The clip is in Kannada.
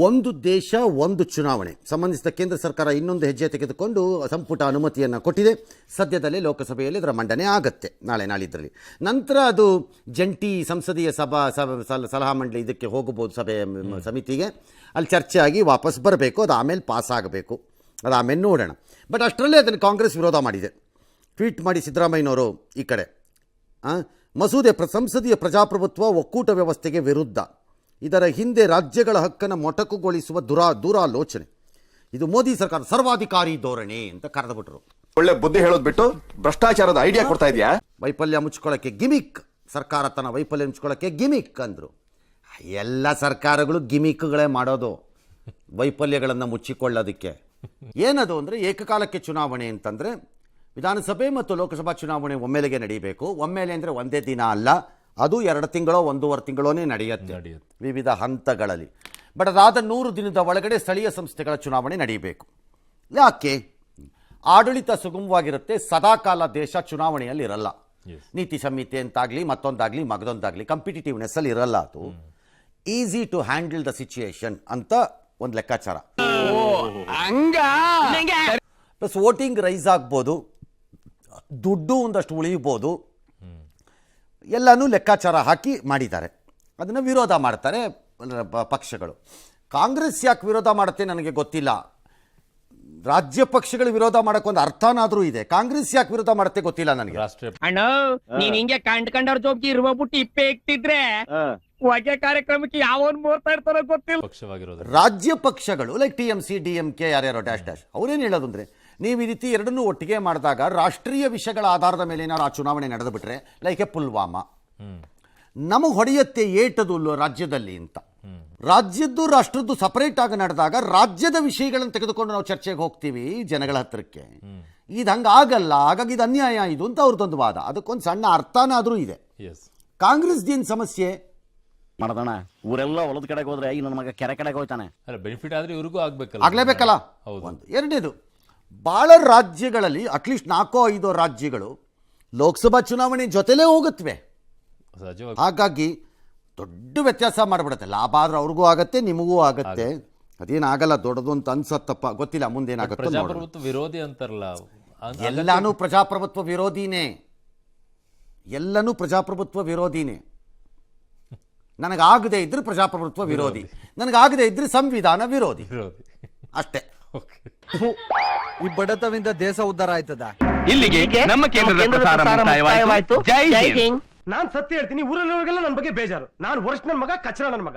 ಒಂದು ದೇಶ ಒಂದು ಚುನಾವಣೆ ಸಂಬಂಧಿಸಿದ ಕೇಂದ್ರ ಸರ್ಕಾರ ಇನ್ನೊಂದು ಹೆಜ್ಜೆ ತೆಗೆದುಕೊಂಡು ಸಂಪುಟ ಅನುಮತಿಯನ್ನು ಕೊಟ್ಟಿದೆ. ಸದ್ಯದಲ್ಲೇ ಲೋಕಸಭೆಯಲ್ಲಿ ಇದರ ಮಂಡನೆ ಆಗುತ್ತೆ, ನಾಳಿದ್ದರಲ್ಲಿ. ನಂತರ ಅದು ಜಂಟಿ ಸಂಸದೀಯ ಸಲಹಾ ಮಂಡಳಿ ಇದಕ್ಕೆ ಹೋಗಬಹುದು, ಸಮಿತಿಗೆ. ಅಲ್ಲಿ ಚರ್ಚೆ ಆಗಿ ವಾಪಸ್ ಬರಬೇಕು, ಅದು ಆಮೇಲೆ ಪಾಸ್ ಆಗಬೇಕು, ಅದು ಆಮೇಲೆ ನೋಡೋಣ. ಬಟ್ ಅಷ್ಟರಲ್ಲೇ ಅದನ್ನು ಕಾಂಗ್ರೆಸ್ ವಿರೋಧ ಮಾಡಿದೆ. ಟ್ವೀಟ್ ಮಾಡಿ ಸಿದ್ದರಾಮಯ್ಯನವರು ಈ ಕಡೆ ಮಸೂದೆ ಸಂಸದೀಯ ಪ್ರಜಾಪ್ರಭುತ್ವ ಒಕ್ಕೂಟ ವ್ಯವಸ್ಥೆಗೆ ವಿರುದ್ಧ, ಇದರ ಹಿಂದೆ ರಾಜ್ಯಗಳ ಹಕ್ಕನ್ನು ಮೊಟಕುಗೊಳಿಸುವ ದೂರಾಲೋಚನೆ, ಇದು ಮೋದಿ ಸರ್ಕಾರ ಸರ್ವಾಧಿಕಾರಿ ಧೋರಣೆ ಅಂತ ಕರೆದುಬಿಟ್ರು. ಒಳ್ಳೆ ಬುದ್ಧಿ ಹೇಳೋದು ಬಿಟ್ಟು ಭ್ರಷ್ಟಾಚಾರದ ಐಡಿಯಾ ಕೊಡ್ತಾ ಇದೆಯಾ? ವೈಫಲ್ಯ ಮುಚ್ಕೊಳ್ಳೋಕ್ಕೆ ಗಿಮಿಕ್, ಸರ್ಕಾರ ತನ್ನ ವೈಫಲ್ಯ ಮುಚ್ಕೊಳ್ಳೋಕ್ಕೆ ಗಿಮಿಕ್ ಅಂದರು. ಎಲ್ಲ ಸರ್ಕಾರಗಳು ಗಿಮಿಕ್ಗಳೇ ಮಾಡೋದು ವೈಫಲ್ಯಗಳನ್ನು ಮುಚ್ಚಿಕೊಳ್ಳೋದಕ್ಕೆ. ಏನದು ಅಂದರೆ ಏಕಕಾಲಕ್ಕೆ ಚುನಾವಣೆ ಅಂತಂದರೆ ವಿಧಾನಸಭೆ ಮತ್ತು ಲೋಕಸಭಾ ಚುನಾವಣೆ ಒಮ್ಮೆಲೆಗೆ ನಡೀಬೇಕು. ಒಮ್ಮೆಲೆ ಅಂದರೆ ಒಂದೇ ದಿನ ಅಲ್ಲ, ಅದು 2 ತಿಂಗಳೋ 1.5 ತಿಂಗಳೋನೇ ನಡೆಯುತ್ತೆ ವಿವಿಧ ಹಂತಗಳಲ್ಲಿ. ಬಟ್ ಅದಾದ 100 ದಿನದ ಒಳಗಡೆ ಸ್ಥಳೀಯ ಸಂಸ್ಥೆಗಳ ಚುನಾವಣೆ ನಡೀಬೇಕು. ಯಾಕೆ? ಆಡಳಿತ ಸುಗಮವಾಗಿರುತ್ತೆ, ಸದಾಕಾಲ ದೇಶ ಚುನಾವಣೆಯಲ್ಲಿ ಇರಲ್ಲ. ನೀತಿ ಸಂಹಿತೆ ಅಂತಾಗಲಿ ಮತ್ತೊಂದಾಗಲಿ ಮಗದೊಂದಾಗಲಿ ಕಾಂಪಿಟೇಟಿವ್ನೆಸ್ಸಲ್ಲಿ ಇರಲ್ಲ. ಅದು easy to handle the situation ಅಂತ ಒಂದು ಲೆಕ್ಕಾಚಾರ. ಪ್ಲಸ್ ವೋಟಿಂಗ್ ರೈಸ್ ಆಗ್ಬೋದು, ದುಡ್ಡು ಒಂದಷ್ಟು ಉಳಿಯಬಹುದು, ಎಲ್ಲನೂ ಲೆಕ್ಕಾಚಾರ ಹಾಕಿ ಮಾಡಿದ್ದಾರೆ. ಅದನ್ನು ವಿರೋಧ ಮಾಡ್ತಾರೆ ಪಕ್ಷಗಳು. ಕಾಂಗ್ರೆಸ್ ಯಾಕೆ ವಿರೋಧ ಮಾಡುತ್ತೆ ನನಗೆ ಗೊತ್ತಿಲ್ಲ. ರಾಜ್ಯ ಪಕ್ಷಗಳು ವಿರೋಧ ಮಾಡಕ್ಕೆ ಒಂದು ಅರ್ಥನಾದ್ರೂ ಇದೆ, ಕಾಂಗ್ರೆಸ್ ಯಾಕೆ ವಿರೋಧ ಮಾಡುತ್ತೆ ಗೊತ್ತಿಲ್ಲ ನನಗೆ. ಅಣ್ಣ ನೀನ್ ಹಿಂಗೆ ಕಂಡ್ರ ಜೋಬ್ಗೆ ಇರುವಬಿಟ್ಟು ಇಪ್ಪೆ ಇಕ್ತಿದ್ರೆ ಹೊಗೆ ಕಾರ್ಯಕ್ರಮಕ್ಕೆ ಯಾವನ್ ಮೋರ್ತಾ ಇರ್ತಾರೋ ಗೊತ್ತಿಲ್ಲ. ರಾಜ್ಯ ಪಕ್ಷಗಳು ಲೈಕ್ TMC DMK ಯಾರ್ಯಾರೋ ಡ್ಯಾಶ್ ಅವ್ರೇನು ಹೇಳೋದು ಅಂದರೆ, ನೀವು ಈ ರೀತಿ ಎರಡನ್ನೂ ಒಟ್ಟಿಗೆ ಮಾಡಿದಾಗ ರಾಷ್ಟ್ರೀಯ ವಿಷಯಗಳ ಆಧಾರದ ಮೇಲೆ ಏನಾದ್ರು ಆ ಚುನಾವಣೆ ನಡೆದು ಬಿಟ್ರೆ, ಲೈಕ್ ಪುಲ್ವಾಮಾ ನಮಗೆ ಹೊಡೆಯುತ್ತೆ ಏಟದು ರಾಜ್ಯದಲ್ಲಿ ಅಂತ. ರಾಜ್ಯದ್ದು ರಾಷ್ಟ್ರದ್ದು ಸಪರೇಟ್ ಆಗಿ ನಡೆದಾಗ ರಾಜ್ಯದ ವಿಷಯಗಳನ್ನು ತೆಗೆದುಕೊಂಡು ನಾವು ಚರ್ಚೆಗೆ ಹೋಗ್ತೀವಿ ಜನಗಳ ಹತ್ತಿರಕ್ಕೆ. ಇದು ಹಂಗೆ ಆಗಲ್ಲ, ಹಾಗಾಗಿ ಇದು ಅನ್ಯಾಯ ಇದು ಅಂತ ಅವ್ರದ್ದೊಂದು ವಾದ. ಅದಕ್ಕೊಂದು ಸಣ್ಣ ಅರ್ಥನಾದ್ರೂ ಇದೆ. ಕಾಂಗ್ರೆಸ್ದೇನು ಸಮಸ್ಯೆ ಮಾಡದಣ, ಊರೆಲ್ಲ ಹೊಲದ ಕಡೆಗೆ ಹೋದ್ರೆ ಈ ನನ್ನ ಮಗ ಕೆರೆ ಕಡೆಗೆ ಹೋಗ್ತಾನೆ. ಬೆನಿಫಿಟ್ ಆದ್ರೆ ಇವ್ರಿಗೂ ಆಗ್ಲೇಬೇಕಲ್ಲ. ಒಂದು ಎರಡನೇದು, ಭಾಳ ರಾಜ್ಯಗಳಲ್ಲಿ ಅಟ್ಲೀಸ್ಟ್ 4-5 ರಾಜ್ಯಗಳು ಲೋಕಸಭಾ ಚುನಾವಣೆ ಜೊತೆಲೇ ಹೋಗುತ್ತವೆ. ಹಾಗಾಗಿ ದೊಡ್ಡ ವ್ಯತ್ಯಾಸ ಮಾಡಿಬಿಡುತ್ತೆ. ಲಾಭ ಆದ್ರೆ ಅವ್ರಿಗೂ ಆಗತ್ತೆ, ನಿಮಗೂ ಆಗತ್ತೆ. ಅದೇನಾಗಲ್ಲ ದೊಡ್ಡದು ಅಂತ ಅನ್ಸತ್ತಪ್ಪ, ಗೊತ್ತಿಲ್ಲ ಮುಂದೇನಾಗುತ್ತೆ. ವಿರೋಧಿ ಅಂತಾರಲ್ಲ, ಎಲ್ಲಾನು ಪ್ರಜಾಪ್ರಭುತ್ವ ವಿರೋಧಿನೇ, ಎಲ್ಲನೂ ಪ್ರಜಾಪ್ರಭುತ್ವ ವಿರೋಧಿನೇ. ನನಗಾಗದೇ ಇದ್ರೆ ಪ್ರಜಾಪ್ರಭುತ್ವ ವಿರೋಧಿ, ನನಗಾಗದೇ ಇದ್ರೆ ಸಂವಿಧಾನ ವಿರೋಧಿ, ಅಷ್ಟೇ. ಈ ಬಡತವಿಂದ ದೇಶ ಉದ್ಧಾರ ಆಯ್ತದ. ಇಲ್ಲಿಗೆ ನಮ್ಮ ಕೇಂದ್ರದ ಪ್ರಸಾರ ಮುಕ್ತಾಯವಾಯಿತು. ಜೈ ಹಿಂದ್. ನಾನ್ ಸತ್ಯ ಹೇಳ್ತೀನಿ, ಊರಲ್ಲಿರೋರಿಗೆಲ್ಲ ನನ್ನ ಬಗ್ಗೆ ಬೇಜಾರು. ನಾನು ವರ್ಷ ನನ್ನ ಮಗ, ಕಚ್ಚರ ನನ್ನ ಮಗ.